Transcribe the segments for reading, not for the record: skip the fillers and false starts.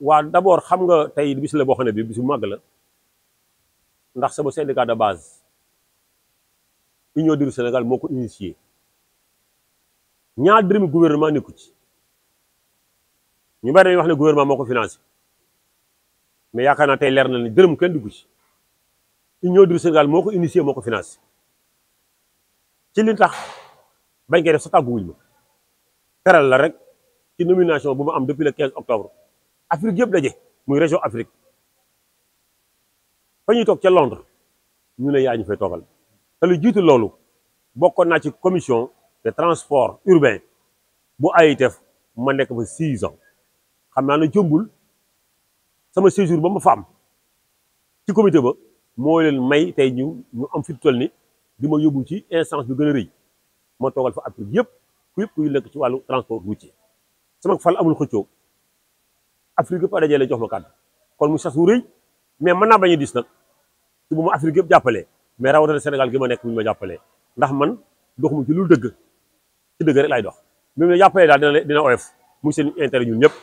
waa d'abord xam nga tey bis la boo xam ne bi bisu màgg la ndax sama syndicat de base Union du Sénégal moo ko initié ñaar dërëmi gouvernement nekku ci ñu bari dañuy wax ne gouvernement moo ko financé mais yaakaar naa tey leer na ni dërëm kenn dugg ci Union du Sénégal moo ko initié moo ko financé ci li tax bañ koy def sa tàgguwuñ ma teral la rek ci nomination bu ma am depuis le 15 octobre Afrique yëpp daje muy région Afrique fa ñuy toog ca Londres ñu ne yaa ñu fay toogal te lu jiitu loolu bokkoon naa ci commission de transport urbain bu AITF ma nekk fa 6 ans xam naa ne jombul sama séjour ba ma fa am ci comité ba moo leen may tey ñu am fi toll ni di ma yóbbu ci instance bi gën a rëy ma toogal fa Afrique yëpp kuy nekk ci wàllu transport routier sama fal amul xëccoo Afrique yëpp a dajale jox ma kàddu kon mu sas wu rëy mais mën naa bañ a dis nag ci bu ma Afrique yëpp jàppalee mais rawatina Sénégal gi ma nekk bu ñu ma jàppalee ndax man doxuma ci lu dëgg ci dëgg rek laay dox bi mu jàppalee daal dina oyof muy seen intérêt ñun ñëpp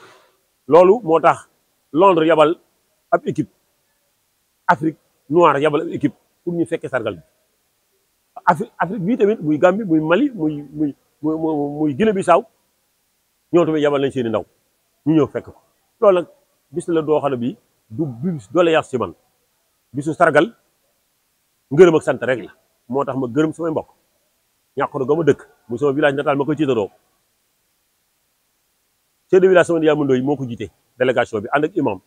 loolu moo tax Londres yabal ab équipe Afrique noire yabal ab équipe pour ñu fekkee sargal bi Afrique bii tamit muy Gambie muy Mali muy Guinée-Bissau ñoo tamit yabal nañ seen i ndaw ñu ñëw fekk ko loolu nag bis la doo xam ne bii du bis doléance ci man bisu sargal ngërëm ak sant rek la moo tax ma gërëm samay mbokk ñàkkoon ga ma dëkk muy sama village natal ma koy tiitaroo chef de village sama nijaay Mandoy moo ko jiite délégation bi ànd ak imam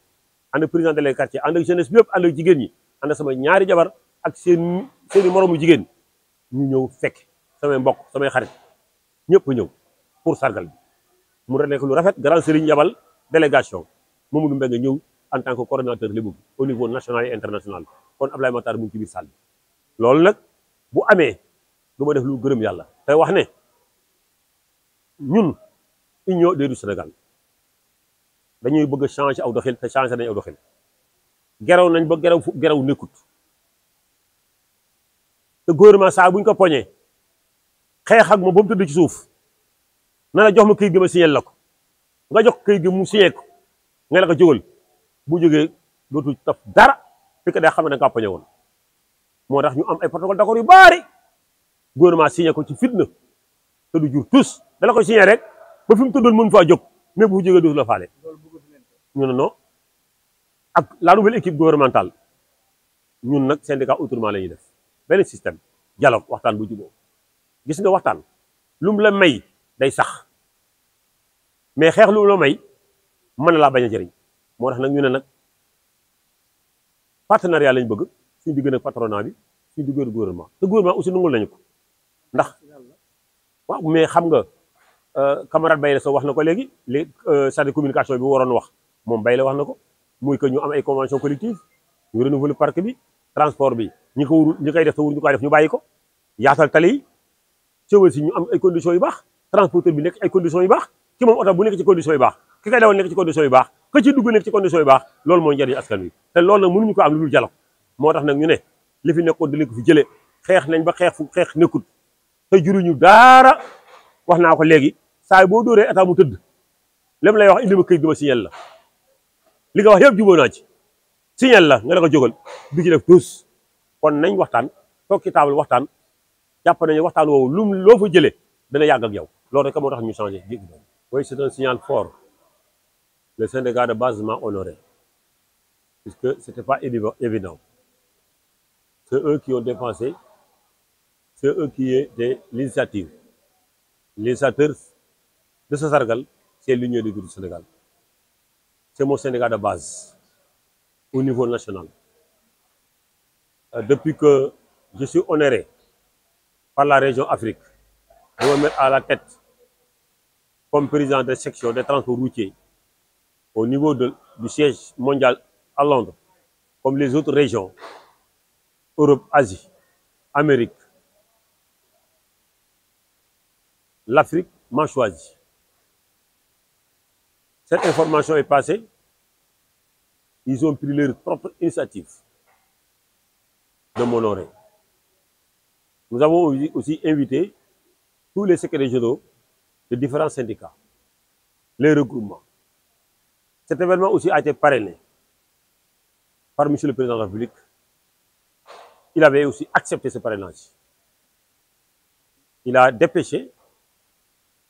ànd ak président délégué quartier ànd ak jeunesse bi yëpp ànd ak jigéen ñi ànd ak sama ñaari jabar ak seeni moromu jigéen ñu ñëw fekk samay mbokk samay xarit ñëpp ñëw pour sargal bi mu nekk lu rafet grand Serigne yabal délégation Mamadou Mbengue ñëw en tant que coordonnateur Lébu au niveau national et international kon Ablaye Matar mu ngi ci biir salle bi loolu nag bu amee du ma def lu gërëm yàlla te wax ne ñun Union du Sénégal dañuy bëgg a changer aw doxin te changer nañ aw doxin geraw nañ ba geraw nekkut te gouvernement saa buñ ko poñee xeex ak moom ba mu tëdd ci suuf na la jox ma këyit gi ma signé la ko nga jox këyit gi mu signé ko nga la ko jógal bu jógee dootul taf dara fekk day xam ne da nga poñe woon moo tax ñu am ay protocole d'accord yu bari gouvernement signé ko ci fitna te du jur tous dala koy signé rek ba fi mu tëddoon mën faa jóg mais bu jógee dootu la faale ñu ne non ak la nouvelle équipe gouvernementale ñun nag syndicat autrement la ñuy def benn système dialogue waxtaan bu jubóo gis nga waxtaan lu mu la may day sax mais xeex lu mu la may mën na laa bañ a jëriñ moo tax nag ñu ne nag partenariat lañ bëgg suñu digg nag patronat bi suñu digg gouvernement te gouvernement aussi nangul nañu ko ndax waaw mais xam nga camarade Baye la soo wax na ko léegi chargé de communication bi waroon wax moom Baye la wax na ko muy que ñu am ay convention collective ñu renouveler parc bi transport bi ñi koy def te wur ñu koy def ñu bàyyi ko yaatal tali yi cëwal si ñu am ay conditions yu baax transporteur bi nekk ay conditions yu baax ci moom oto bu nekk ci conditions yu baax ki koy dawal nekk ci conditions yu baax ka ci dugg nekk ci conditions yu baax loolu mooy njëriñ askan wi te loolu nag mënuñu ko am lu dul dialogue moo tax nag ñu ne li fi nekkoon dinañ ko fi jëlee xeex nañ ba xeex nekkut te juruñu daara wax naa ko léegi saa boo dóoree état mu tëdd lem lay wax indi ma këyit gi ma signal la li nga wax yëpp jubóo naa ci signal la nga la ko jógal du ci def tous kon nañ waxtaan toog ci table waxtaan jàpp nañu waxtaan woowu loo fa jëlee dana yàgg ak yow loolu rek moo tax ñu changé jéggi doon. Oui, c'est un signal fort. Le syndicat de base m'a honoré puisque c'était pas évident. C'est eux qui ont dépensé, c'est eux qui étaient l'initiative. L'initiateur de ce sargal, c'est l'Union du Sénégal. C'est mon syndicat de base au niveau national. Depuis que je suis honoré par la région Afrique, de me mettre à la tête comme président de section des transports routiers au niveau du siège mondial à Londres, comme les autres régions, Europe, Asie, Amérique, l'Afrique m'a choisi. Cette information est passée, ils ont pris leur propre initiative de m'honorer. Nous avons aussi invité tous les secrétaires généraux de différents syndicats, les regroupements, Cet événement aussi a été parrainé par M. le Président de la République. Il avait aussi accepté ce parrainage. Il a dépêché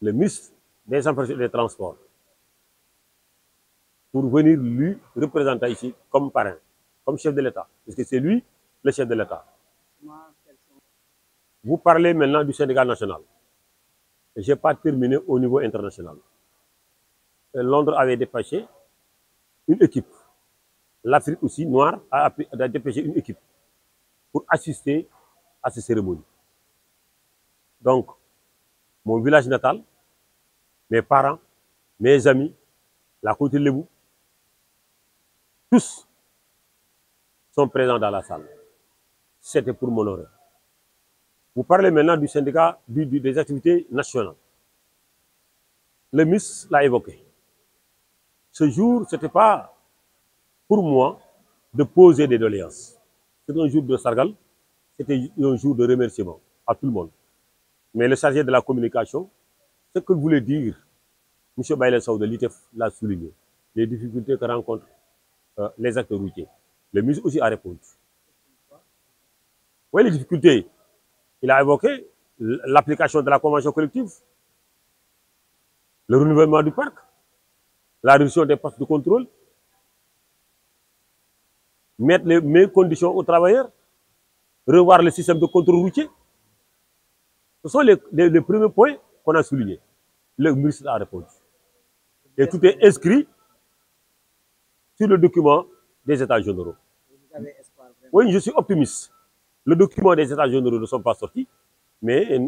le ministre des Infrastructures et des Transports pour venir lui représenter ici comme parrain, comme chef de l'État, parce que c'est lui le chef de l'État. Vous parlez maintenant du syndicat national. Je n'ai pas terminé au niveau international. Londres avait dépêché une équipe. L'Afrique aussi noire a dépêché une équipe pour assister à ces cérémonies. Donc, mon village natal, mes parents, mes amis, la communauté Lébou, tous sont présents dans la salle. C'était pour m'honorer. Vous parlez maintenant du syndicat des activités nationales. Le ministre l'a évoqué. Ce jour, ce n'était pas pour moi de poser des doléances. C'était un jour de sargal, c'était un jour de remerciement à tout le monde. Mais le chargé de la communication, ce que voulait dire M. Baïlé Sow de l'ITEF l'a souligné, les difficultés que rencontrent les acteurs routiers. Le ministre aussi a répondu. Oui, les difficultés, il a évoqué l'application de la convention collective, le renouvellement du parc, la réduction des postes de contrôle, mettre les meilleures conditions aux travailleurs, revoir le système de contrôle routier. Ce sont les premiers points qu'on a soulignés. Le ministre a répondu. Et tout est inscrit sur le document des États généraux. Oui, je suis optimiste. Le document des États généraux ne sont pas sortis, mais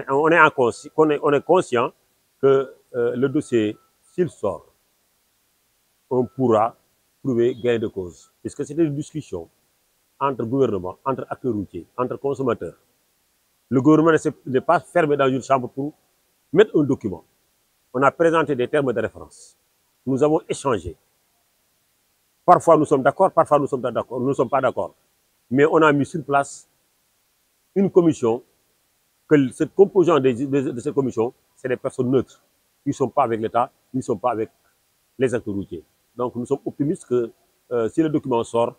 on est conscient que le dossier, s'il sort, on pourra trouver gain de cause. Puisque c'était une discussion entre gouvernement, entre acteurs routiers, entre consommateurs. Le gouvernement n'est pas fermé dans une chambre pour mettre un document. On a présenté des termes de référence. Nous avons échangé. Parfois nous sommes d'accord, parfois nous ne sommes pas d'accord. Mais on a mis sur place une commission, que cette composante de cette commission, c'est des personnes neutres. Ils ne sont pas avec l'État, ils ne sont pas avec les acteurs routiers. Donc nous sommes optimistes que si le document sort,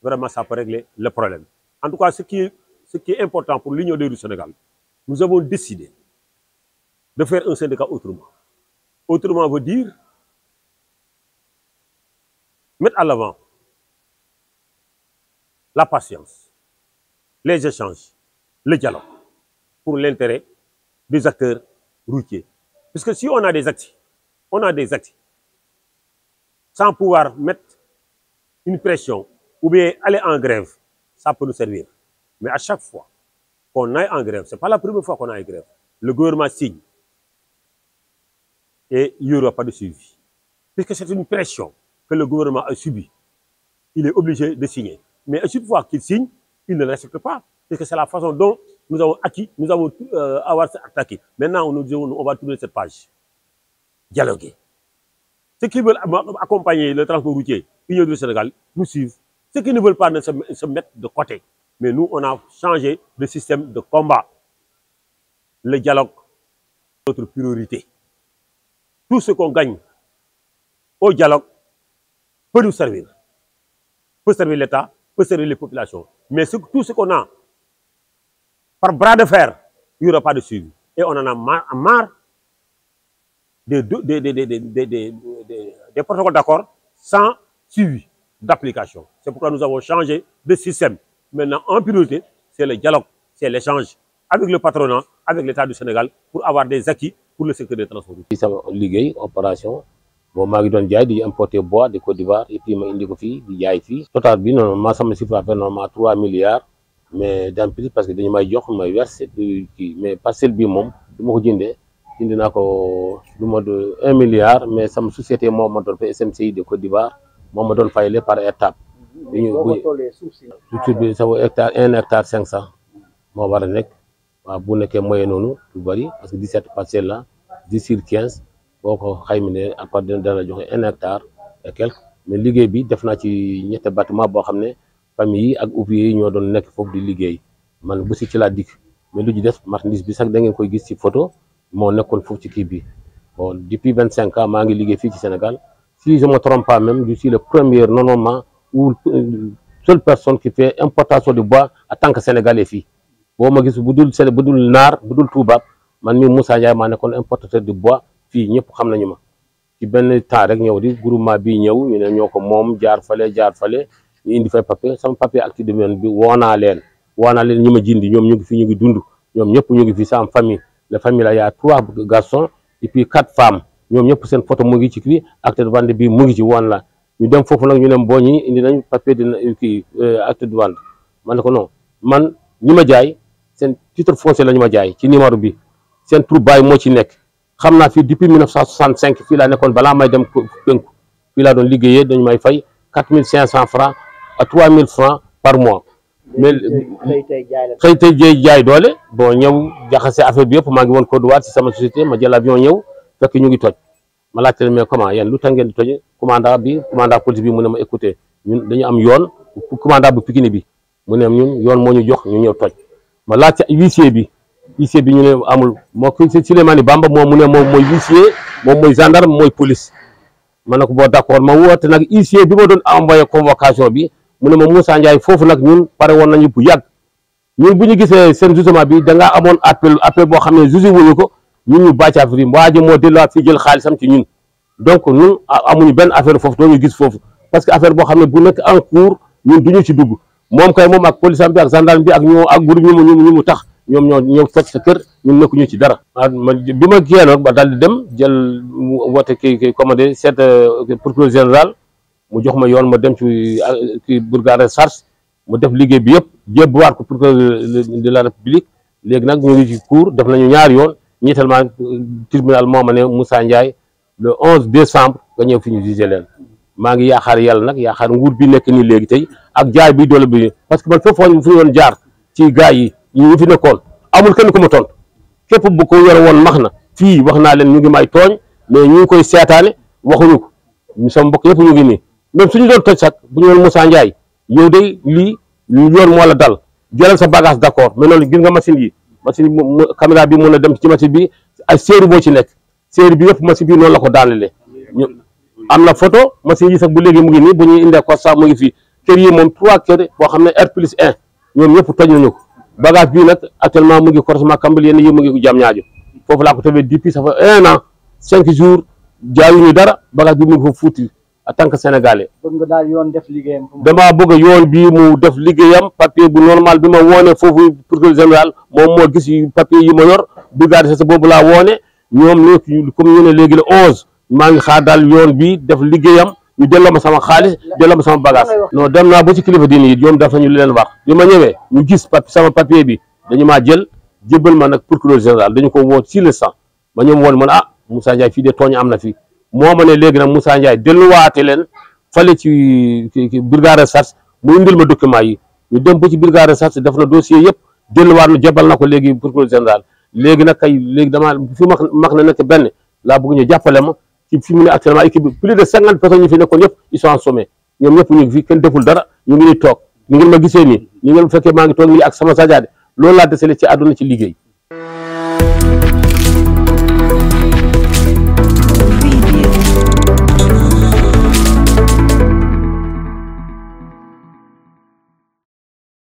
vraiment ça peut régler le problème. En tout cas, ce qui est important pour l'Union des rues du Sénégal, nous avons décidé de faire un syndicat autrement. Autrement veut dire mettre à l'avant la patience, les échanges, le dialogue, pour l'intérêt des acteurs routiers. Parce que si on a des actes, sans pouvoir mettre une pression ou bien aller en grève, ça peut nous servir. Mais à chaque fois qu'on aille en grève, ce n'est pas la première fois qu'on aille en grève, le gouvernement signe et il n'y aura pas de suivi. Puisque c'est une pression que le gouvernement a subie, il est obligé de signer. Mais à chaque fois qu'il signe, il ne le respecte pas. Parce que c'est la façon dont nous avons acquis, nous avons attaqué. Maintenant, nous disons, on va tourner cette page. Dialoguer. Ceux qui veulent accompagner le transport routier, l'Union du Sénégal, nous suivent. Ceux qui ne veulent pas se mettre de côté. Mais nous, on a changé de système de combat. Le dialogue, notre priorité. Tout ce qu'on gagne au dialogue peut nous servir. Peut servir l'État, peut servir les populations. Mais tout ce qu'on a par bras de fer, il n'y aura pas de suivi. Et on en a marre des protocoles d'accord sans suivi d'application. C'est pourquoi nous avons changé de système. Maintenant, en priorité, c'est le dialogue, c'est l'échange avec le patronat, avec l'État du Sénégal, pour avoir des acquis pour le secteur des transports. sama liggéey opération bon maa ngi doon jaay di importer bois de Côte d'Ivoire et puis ma indi ko fii di jaay fii. Total bi non ma sama chiffre d'affaires normalement 3 milliards mais dans plus parce que dañu may jox may verser kii mais parcelle bi moom du ma ko jëndee jënd naa ko du ma de 1 milliard mais sama société moo ma doon fay SMCI de Côte d'Ivoire moo ma doon fayale par étape. Suuf bi sama hectare 1 hectare 500 moo war a nekk waaw bu nekkee moyen noonu lu bari parce que 17 parcelles la 10 sur 15 boo ko xayma à part dana joxe 1 hectare et quelque mais liggéey bi def naa ci ñetti bâtiment boo xam ne famille yi ak ouvrier yi ñoo doon nekk foofu di liggéey man bu si ci laa dikk mais lu ji def marchandise bi sax da ngeen koy gis ci photo moo nekkoon foofu ci kii bi bon depuis 25 ans maa ngi liggéey fii ci Sénégal si je me trompe pas même, je suis le premier normalement ou seule personne qui fait importation de bois en tant que sénégalais fii boo ma gis bu dul naar bu dul tubaab man mi Moussa Ndiaye maa nekkoon importateur de bois fii ñëpp xam nañu ma ci benn temps rek ñëw di groupement bii ñëw ñu ne ñoo ko moom jaar fale ñu indi fay papier sama papier acte de domaine bi woo naa leen ñi ma jindi ñoom ñu ngi fi ñu ngi dund ñoom ñëpp ñu ngi fi sama famille la famille la y a 3 garçons et puis 4 femmes ñoom ñëpp seen photo mu ngi ci kii acte de vente bi mu ngi ci woon la ñu dem foofu nag ñu ne boo ñi indi nañ papier de kii acte de vente man ne ko non man ñi ma jaay seen titre foncier la ñu ma jaay ci numéro bi seen tur baay moo ci nekk xam naa fii depuis 1965 fii laa nekkoon balaa may dem penku fii laa doon liggéeyee dañu may fay 4500 francs à 3000 francs par mois. mais xëy tey jaay doole bon ñëw jaxase affaire bi yëpp maa ngi woon Côte d'Ivoire ci sama société ma jël avion ñëw fekk ñu ngi toj ma laajte mais comment yéen lu tax ngeen di toj commandant police bi mu ne ma écouté ñun dañu am yoon commandant bu Pikine bi mu ne ñun yoon moo ñu jox ñu ñëw toj ma laajte huissier bi ñu ne amul moo ko Souleymane Bamba moom mu ne moom mooy huissier moom mooy gendarme mooy police ma ne ko boo d'accord ma woote nag huissier bi ma doon envoyé convocation bi mu ne ma Moussa Ndiaye foofu nag ñun pare woon nañu bu yàgg ñun bu ñu gisee seen jugement bi da ngaa amoon appel boo xam ne jugé wuñu ko ñun ñu bàcc affaire yi waa ji moo delluwaat fii jël xaalisam ci ñun donc ñun amuñu benn affaire foofu doo ñu gis foofu parce que affaire boo xam ne bu nekk en cours ñun duñu ci dugg moom kay moom ak police am bi ak gendarme bi ak groupe ñu mu tax ñoom ñoo ñëw fekk sa kër ñun nekkuñu ci dara. bi ma kiyee nag ba daal di dem jël woote kii commandé seet procureur général mu jox ma yoon ma dem ci brigade de recherche mu def liggéey bi yëpp jébbawaat ko procureur de la république léegi nag ñu ngi ci cour def nañu ñaari yoon ñetteellement tribunal moo ma ne Moussa Ndiaye le 11 décembre nga ñëw fi ñu jugé leen maa ngi yaakaar yàlla nag yaakaar nguur bi nekk nii léegi tey ak jaay bi doole bi parce que man fépp fu ñu doon jaar ci gars yi ñu fi nekkoon amul kenn ku ma tontu képp bu ko yore woon max na fii wax naa leen ñu ngi may tooñ mais ñu ngi koy seetaane waxuñu ko sama mbokk yëpp ñu ngi nii même suñu doon toj sax bu ñu woon Moussa Ndiaye yow day lii yoon moo la dal jëlal sa bagage d'accord mais loolu gis nga machine caméra bi mën a dem ci machine bi ay série boo ci nekk série bi yëpp machine bi noonu la ko daanele ñu am na photo machine yi sax bu léegi mu ngi nii bu ñuy indee ko sax mu ngi fii kër yi moom 3 kër boo xam ne R+1 ñoom ñëpp toj nañu ko bagage bii nag actuellement mu ngi croisement Kambal yenn yi mu ngi jam ñaajo foofu laa ko tebee depuis ça fait 1 an 5 jours jaayuñu dara bagage bi mu ngi fa fuuti en tant que sénégalais. bëgg nga daal yoon def liggéeyam. damaa bëgg yoon bii mu def liggéeyam papier bu normal bi ma woone foofu procureur général moom moo gis papier yi ma yor brigade sa boobu laa woone ñoom ne comme ñu ne léegi le 11 maa ngi xaar daal yoon bi def liggéeyam ñu delloo ma sama xaalis delloo ma sama bagage. non dem naa ba ci kilifa diine yi ñoom def nañu leen wax bi ma ñëwee ñu gis sama papier bi dañu maa jël jébbal ma nag procureur général dañu ko woo sur le sang ma ñoom woon man Moussa Ndiaye fii de tooñ am na fii moo ma ne léegi nag Moussa Ndiaye delluwaate leen fale ci brigade recherche mu indil ma document yi ñu dem ba ci brigade recherche def na dossier yëpp delluwaat na jébal na ko léegi procureur général léegi nag kay léegi damaa fi mag na nekk benn laa bëgg ñu jàppale ma ci fi mu ne actuellement équipe bi plus de 50 personnes ñu fi nekkoon yëpp ils sont en sommet ñoom ñëpp ñu ngi fi kenn deful dara ñu ngi ni toog ni ngeen ma gisee nii ni ngeen fekkee maa ngi toog nii ak sama sajaade loolu laa desele ci àdduna ci liggéey